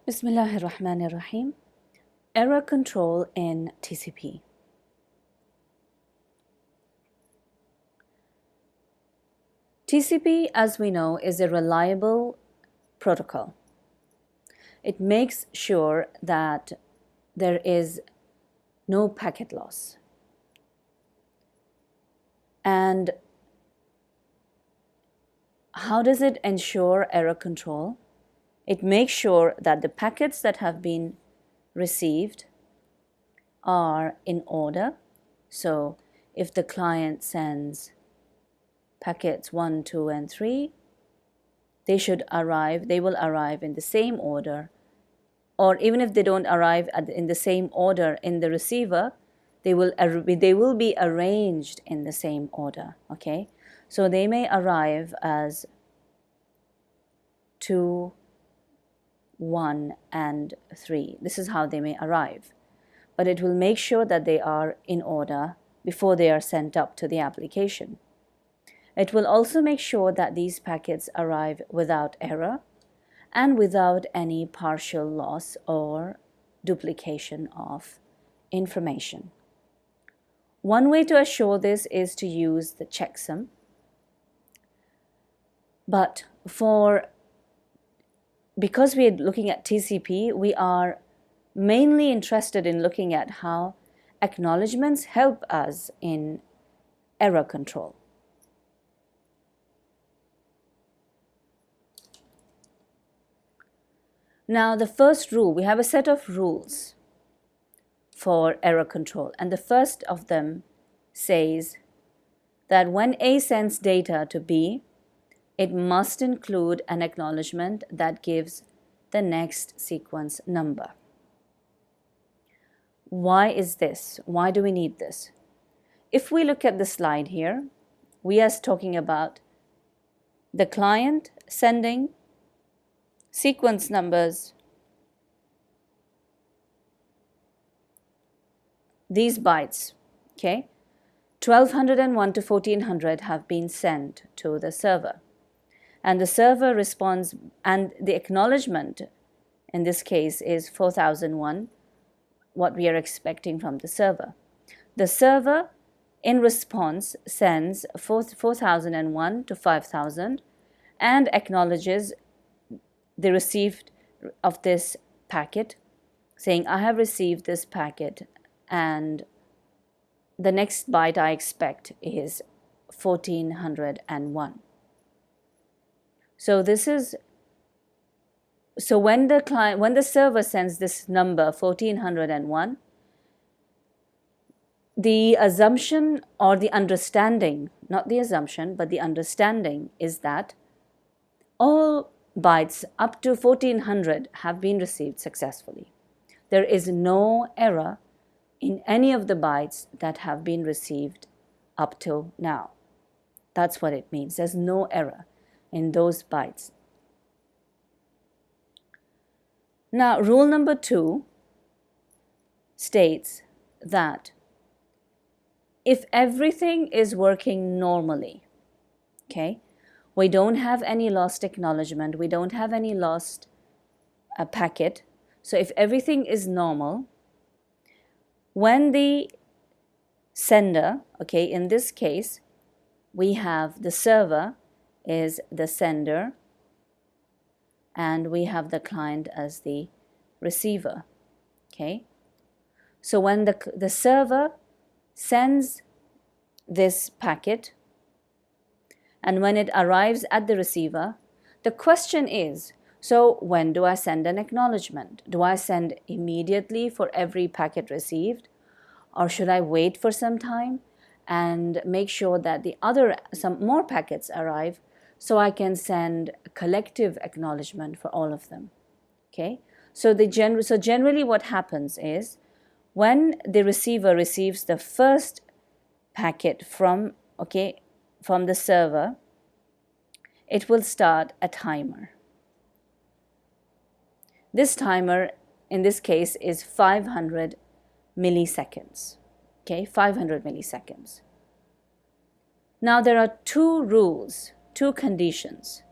Bismillahirrahmanirrahim. Error control in TCP. TCP, as we know, is a reliable protocol. It makes sure that there is no packet loss. And how does it ensure error control? It makes sure that the packets that have been received are in order. So if the client sends packets 1, 2, and 3, they will arrive in the same order. Or even if they don't arrive in the same order in the receiver, they will be arranged in the same order, okay? So they may arrive as 2, 1, and 3. This is how they may arrive. But it will make sure that they are in order before they are sent up to the application. It will also make sure that these packets arrive without error and without any partial loss or duplication of information. One way to assure this is to use the checksum. But because we are looking at TCP, we are mainly interested in looking at how acknowledgments help us in error control. Now, the first rule, we have a set of rules for error control, and the first of them says that when A sends data to B, it must include an acknowledgement that gives the next sequence number. Why is this? Why do we need this? If we look at the slide here, we are talking about the client sending sequence numbers, these bytes, okay? 1201 to 1400 have been sent to the server. And the server responds, and the acknowledgement in this case is 4001, what we are expecting from the server. The server, in response, sends 4001 to 5000 and acknowledges the receipt of this packet, saying, I have received this packet and the next byte I expect is 1401. So when the server sends this number 1401, the assumption or the understanding, not the assumption, but the understanding is that all bytes up to 1400 have been received successfully. There is no error in any of the bytes that have been received up till now. That's what it means. There's no error in those bytes. Now, rule number 2 states that if everything is working normally, okay, we don't have any lost acknowledgement, we don't have any lost packet. So if everything is normal, when the sender, okay, in this case, we have the server is the sender and we have the client as the receiver, okay? So when the server sends this packet, and when it arrives at the receiver, the question is, so when do I send an acknowledgement? Do I send immediately for every packet received? Or should I wait for some time and make sure that some more packets arrive so I can send a collective acknowledgement for all of them? Okay? So generally what happens is when the receiver receives the first packet from the server, it will start a timer. This timer, in this case, is 500 milliseconds. Okay, 500 milliseconds. Now there are two rules, two conditions,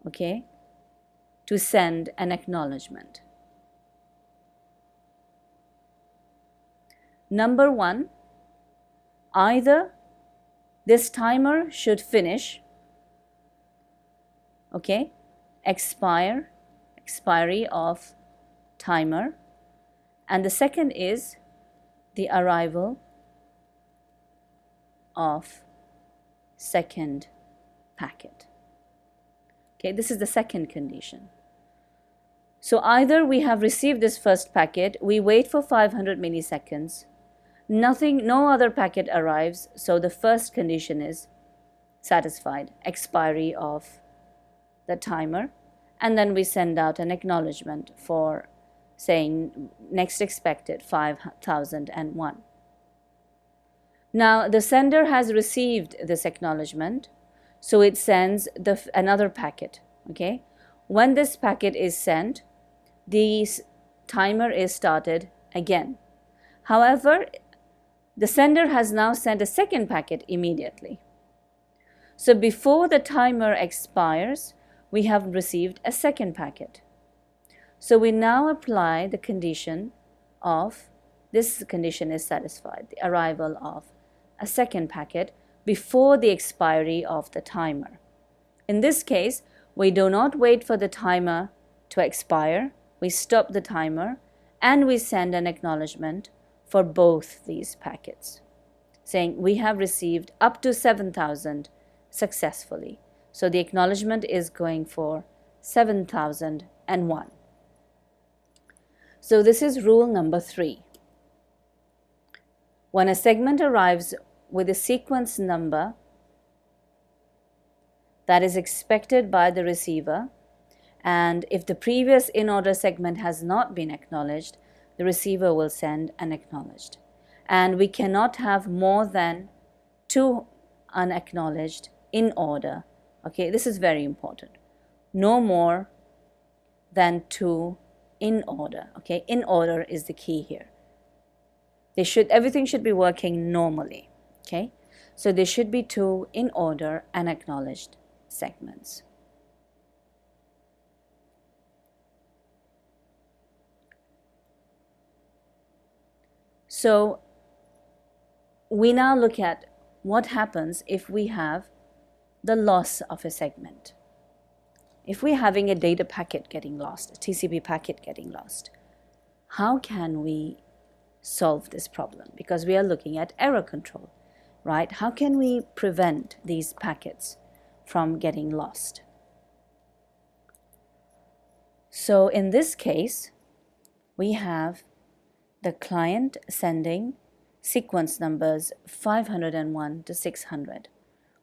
okay, to send an acknowledgement. Number one, either this timer should finish, okay, expiry of timer, and the second is the arrival of second packet. Okay, this is the second condition. So either we have received this first packet, we wait for 500 milliseconds, no other packet arrives, so the first condition is satisfied, expiry of the timer, and then we send out an acknowledgement for saying next expected 5001. Now the sender has received this acknowledgement, so it sends another packet. Okay, when this packet is sent, the timer is started again. However, the sender has now sent a second packet immediately. So before the timer expires, we have received a second packet. So we now apply the condition of, this condition is satisfied, the arrival of a second packet before the expiry of the timer. In this case, we do not wait for the timer to expire, we stop the timer and we send an acknowledgement for both these packets, saying we have received up to 7,000 successfully. So the acknowledgement is going for 7,001. So this is rule number 3. When a segment arrives with a sequence number that is expected by the receiver, and if the previous in-order segment has not been acknowledged, the receiver will send an acknowledged. And we cannot have more than 2 unacknowledged in order. Okay, this is very important. No more than 2 in order. Okay, in order is the key here. Everything should be working normally. Okay, so there should be 2 in order unacknowledged segments. So we now look at what happens if we have the loss of a segment. If we're having a data packet getting lost, a TCP packet getting lost, how can we solve this problem? Because we are looking at error control, right? How can we prevent these packets from getting lost? So in this case, we have the client sending sequence numbers 501 to 600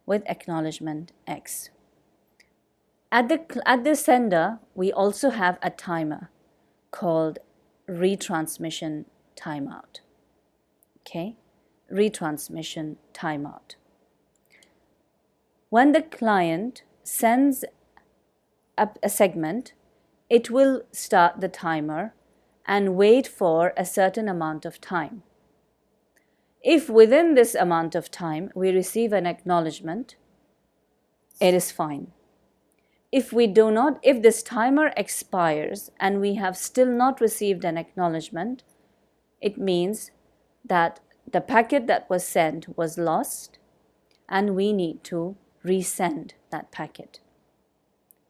with acknowledgement X. At the sender, we also have a timer called Retransmission Timeout. Okay, Retransmission Timeout. When the client sends a segment, it will start the timer and wait for a certain amount of time. If within this amount of time we receive an acknowledgement, it is fine. If this timer expires and we have still not received an acknowledgement, it means that the packet that was sent was lost and we need to resend that packet.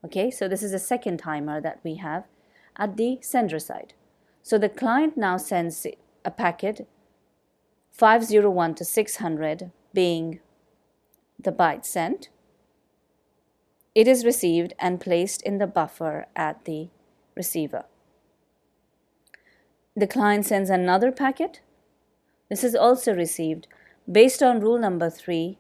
Okay, so this is a second timer that we have at the sender side. So the client now sends a packet 501 to 600 being the byte sent. It is received and placed in the buffer at the receiver. The client sends another packet. This is also received. Based on rule number 3,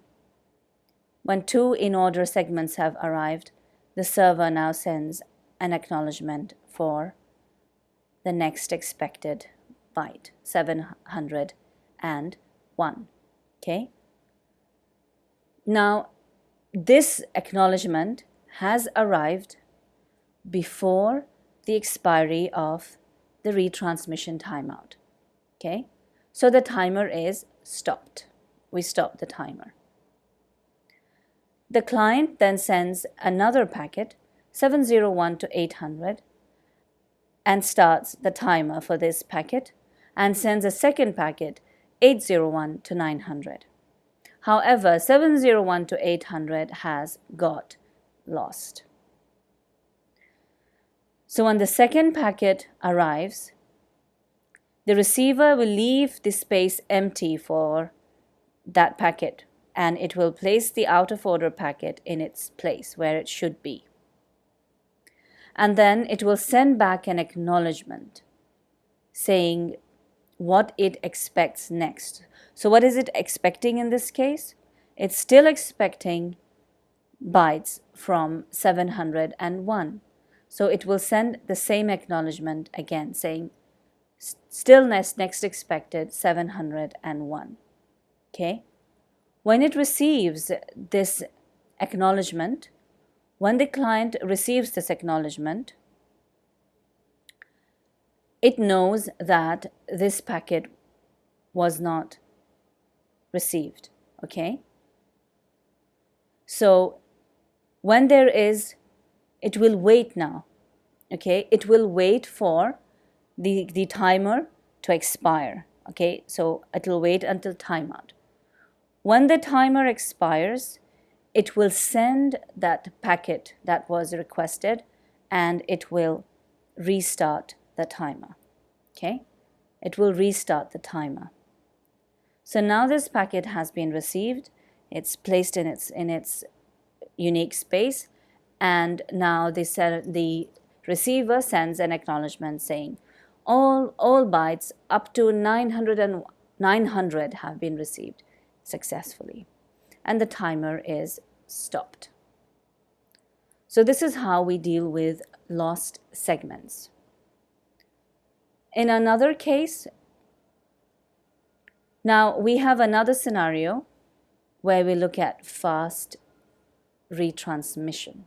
when 2 in-order segments have arrived, the server now sends an acknowledgement for the next expected byte, 701. Okay? Now, this acknowledgement has arrived before the expiry of the retransmission timeout. Okay? So the timer is stopped. We stop the timer. The client then sends another packet 701 to 800 and starts the timer for this packet and sends a second packet 801 to 900. However, 701 to 800 has got lost. So when the second packet arrives, the receiver will leave the space empty for that packet, and it will place the out of order packet in its place where it should be. And then it will send back an acknowledgement saying what it expects next. So what is it expecting in this case? It's still expecting bytes from 701. So it will send the same acknowledgement again saying still next expected 701. Okay? When it receives this acknowledgement, when the client receives this acknowledgement, it knows that this packet was not received. Okay? So when there is, it will wait now. Okay? It will wait for the timer to expire. Okay? So it will wait until timeout. When the timer expires, it will send that packet that was requested and it will restart the timer. Okay? It will restart the timer. So now this packet has been received, it's placed in its unique space, and now the receiver sends an acknowledgement saying all bytes up to 900 have been received successfully, and the timer is stopped. So this is how we deal with lost segments. In another case, now we have another scenario where we look at fast retransmission.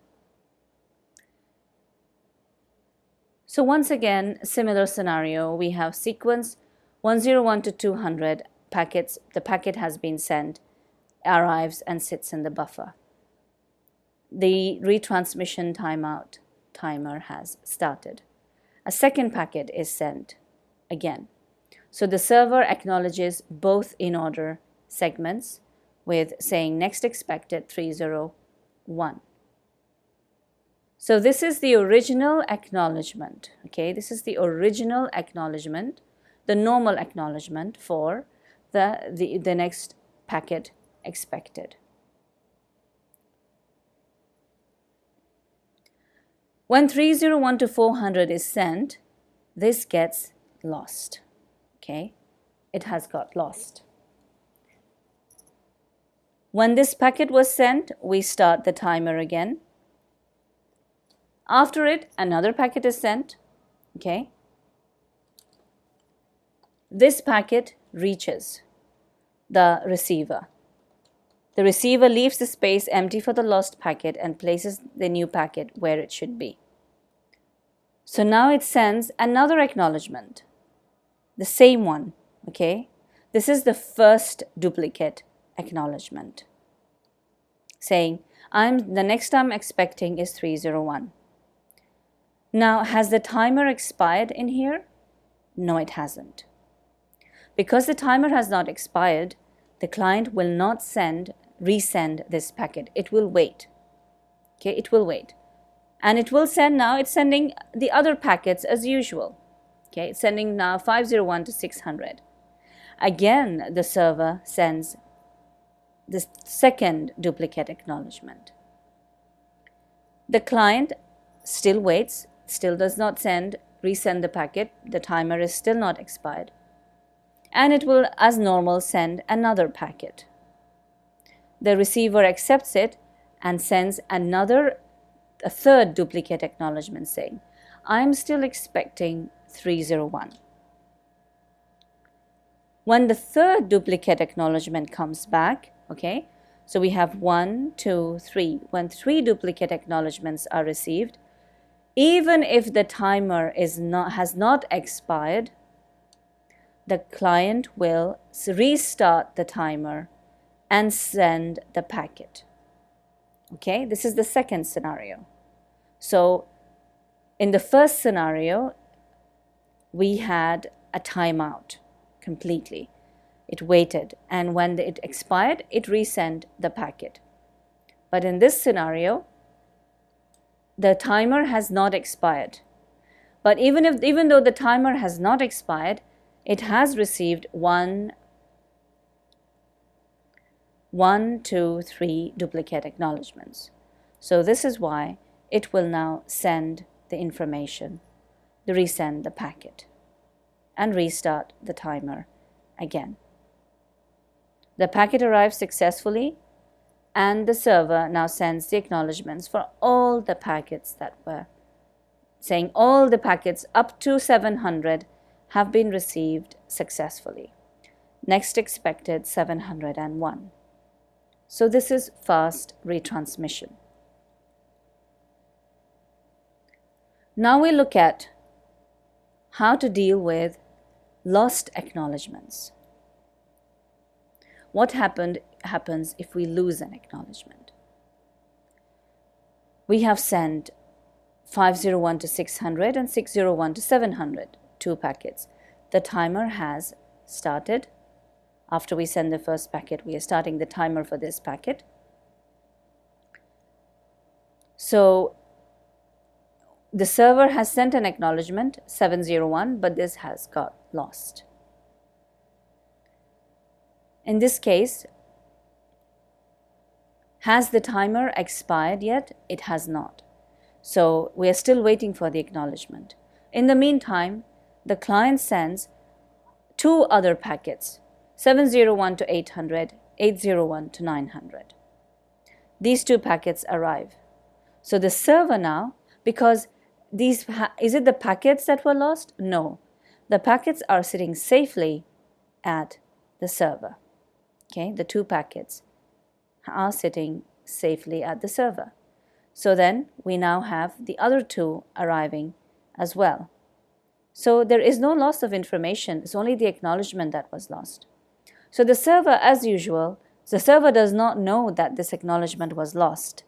So once again, similar scenario, we have sequence 101 to 200 packets. The packet has been sent, arrives and sits in the buffer. The retransmission timeout timer has started. A second packet is sent again. So the server acknowledges both in order segments with saying next expected 301. So this is the original acknowledgement. Okay, this is the original acknowledgement, the normal acknowledgement for the next packet expected. When 301 to 400 is sent, this gets lost. Okay, it has got lost. When this packet was sent, we start the timer again. After it, another packet is sent. Okay, this packet reaches the receiver. The receiver leaves the space empty for the lost packet and places the new packet where it should be. So now it sends another acknowledgement, the same one. Okay, this is the first duplicate acknowledgement saying the next I'm expecting is 301. Now, has the timer expired in here? No, it hasn't. Because the timer has not expired, the client will not resend this packet. It will wait. Okay, it will wait. And it will send now, it's sending the other packets as usual. Okay, it's sending now 501 to 600. Again, the server sends the second duplicate acknowledgement. The client still waits, still does not resend the packet. The timer is still not expired. And it will, as normal, send another packet. The receiver accepts it and sends a third duplicate acknowledgement saying, I'm still expecting 301. When the third duplicate acknowledgement comes back, okay, so we have 1, 2, 3. When 3 duplicate acknowledgements are received, even if the timer has not expired, the client will restart the timer and send the packet. Okay, this is the second scenario. So in the first scenario, we had a timeout completely. It waited, and when it expired, it resent the packet. But in this scenario, the timer has not expired. But even though the timer has not expired, it has received 1, 2, 3 duplicate acknowledgments. So this is why it will now send the information, resend the packet, and restart the timer again. The packet arrives successfully, and the server now sends the acknowledgments for all the packets that were saying all the packets up to 700 have been received successfully. Next expected 701. So this is fast retransmission. Now we look at how to deal with lost acknowledgments. What happens if we lose an acknowledgement? We have sent 501 to 600 and 601 to 700, 2 packets. The timer has started. After we send the first packet, we are starting the timer for this packet. So the server has sent an acknowledgement 701, but this has got lost. In this case, has the timer expired yet? It has not. So we are still waiting for the acknowledgement. In the meantime, the client sends 2 other packets, 701 to 800, 801 to 900. These 2 packets arrive. So the server now, because is it the packets that were lost? No. The packets are sitting safely at the server. Okay, the 2 packets are sitting safely at the server. So then we now have the other 2 arriving as well. So there is no loss of information, it's only the acknowledgement that was lost. So the server, as usual, the server does not know that this acknowledgement was lost.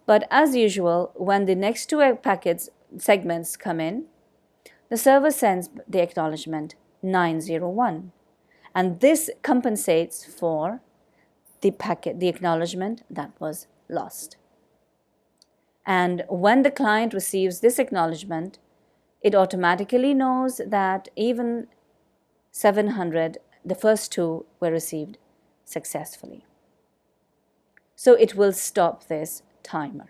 But as usual, when the next 2 packets segments come in, the server sends the acknowledgement 901. And this compensates for the acknowledgement that was lost. And when the client receives this acknowledgement, it automatically knows that even 700, the first 2 were received successfully. So it will stop this timer.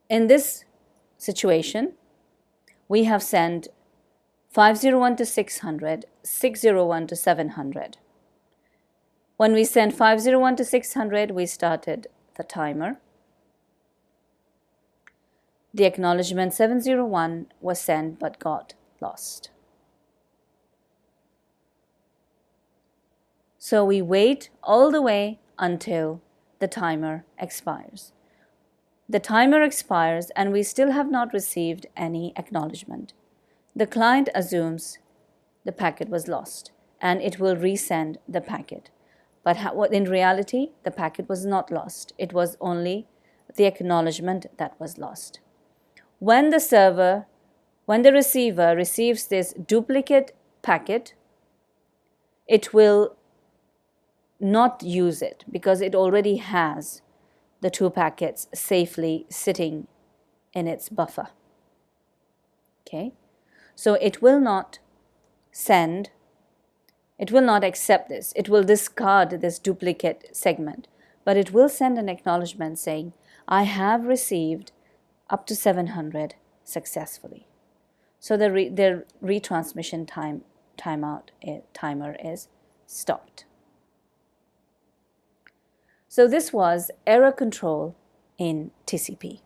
In this situation, we have sent 501 to 600, 601 to 700. When we sent 501 to 600, we started the timer. The acknowledgement 701 was sent but got lost. So we wait all the way until the timer expires. The timer expires and we still have not received any acknowledgement. The client assumes the packet was lost and it will resend the packet. But in reality, the packet was not lost. It was only the acknowledgement that was lost. When the receiver receives this duplicate packet, it will not use it because it already has the 2 packets safely sitting in its buffer. Okay? So it will not accept this. It will discard this duplicate segment, but it will send an acknowledgement saying, I have received up to 700 successfully. So the retransmission timer is stopped. So this was error control in TCP.